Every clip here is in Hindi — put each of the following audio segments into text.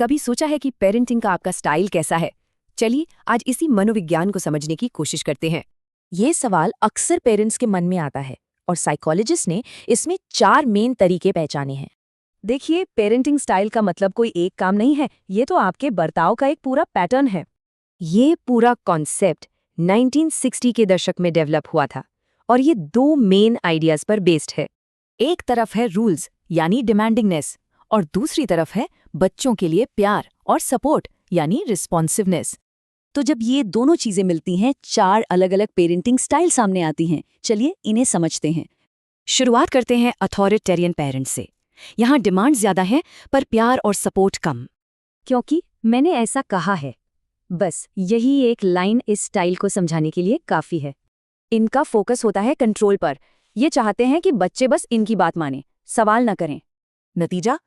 कभी सोचा है कि पेरेंटिंग का आपका स्टाइल कैसा है? चलिए आज इसी मनोविज्ञान को समझने की कोशिश करते हैं। ये सवाल अक्सर पेरेंट्स के मन में आता है और साइकोलॉजिस्ट ने इसमें 4 मेन तरीके पहचाने हैं। देखिए, पेरेंटिंग स्टाइल का मतलब कोई एक काम नहीं है, ये तो आपके बर्ताव का एक पूरा पैटर्न है। ये पूरा कॉन्सेप्ट 1960 के दशक में डेवलप हुआ था और ये 2 मेन आइडियाज पर बेस्ड है। एक तरफ है रूल्स यानी डिमांडिंगनेस और दूसरी तरफ है बच्चों के लिए प्यार और सपोर्ट यानी रिस्पॉन्सिवनेस। तो जब ये दोनों चीजें मिलती हैं, 4 अलग अलग पेरेंटिंग स्टाइल सामने आती हैं। चलिए इन्हें समझते हैं। शुरुआत करते हैं अथॉरिटेरियन पेरेंट्स से। यहाँ डिमांड ज्यादा है पर प्यार और सपोर्ट कम। क्योंकि मैंने ऐसा कहा है, बस यही एक लाइन इस स्टाइल को समझाने के लिए काफी है। इनका फोकस होता है कंट्रोल पर। ये चाहते हैं कि बच्चे बस इनकी बात मानें, सवाल न करें। नतीजा,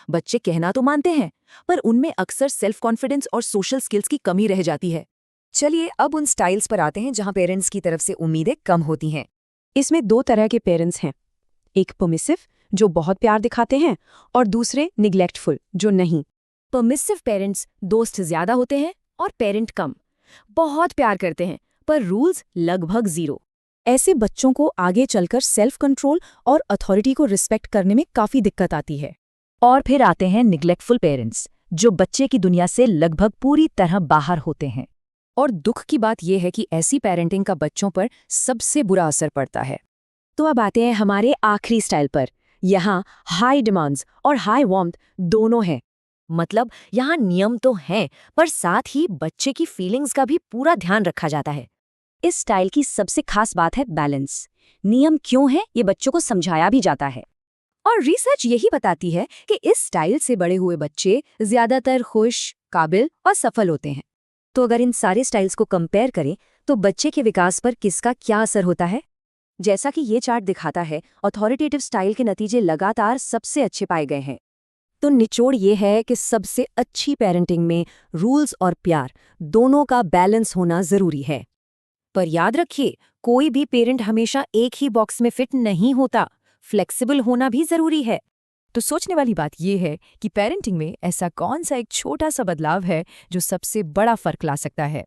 बच्चे कहना तो मानते हैं पर उनमें अक्सर सेल्फ कॉन्फिडेंस और सोशल स्किल्स की कमी रह जाती है। चलिए अब उन स्टाइल्स पर आते हैं जहां पेरेंट्स की तरफ से उम्मीदें कम होती हैं। इसमें 2 तरह के पेरेंट्स हैं, एक परमिसिव जो बहुत प्यार दिखाते हैं और दूसरे निग्लेक्टफुल जो नहीं। परमिसिव पेरेंट्स दोस्त ज्यादा होते हैं और पेरेंट कम, बहुत प्यार करते हैं पर रूल्स लगभग 0। ऐसे बच्चों को आगे चलकर सेल्फ कंट्रोल और अथॉरिटी को रिस्पेक्ट करने में काफी दिक्कत आती है। और फिर आते हैं निग्लेक्टफुल पेरेंट्स जो बच्चे की दुनिया से लगभग पूरी तरह बाहर होते हैं। और दुख की बात यह है कि ऐसी पेरेंटिंग का बच्चों पर सबसे बुरा असर पड़ता है। तो अब आते हैं हमारे आखिरी स्टाइल पर। यहाँ हाई डिमांड्स और हाई वार्मथ दोनों हैं। मतलब यहाँ नियम तो हैं पर साथ ही बच्चे की फीलिंग्स का भी पूरा ध्यान रखा जाता है। इस स्टाइल की सबसे खास बात है बैलेंस। नियम क्यों है ये बच्चों को समझाया भी जाता है। और रिसर्च यही बताती है कि इस स्टाइल से बड़े हुए बच्चे ज्यादातर खुश, काबिल और सफल होते हैं। तो अगर इन सारे स्टाइल्स को कंपेयर करें तो बच्चे के विकास पर किसका क्या असर होता है? जैसा कि ये चार्ट दिखाता है, अथॉरिटेटिव स्टाइल के नतीजे लगातार सबसे अच्छे पाए गए हैं। तो निचोड़ ये है कि सबसे अच्छी पेरेंटिंग में रूल्स और प्यार दोनों का बैलेंस होना जरूरी है। पर याद रखिए, कोई भी पेरेंट हमेशा एक ही बॉक्स में फिट नहीं होता। फ्लेक्सिबल होना भी जरूरी है। तो सोचने वाली बात यह है कि पेरेंटिंग में ऐसा कौन सा एक छोटा सा बदलाव है जो सबसे बड़ा फर्क ला सकता है।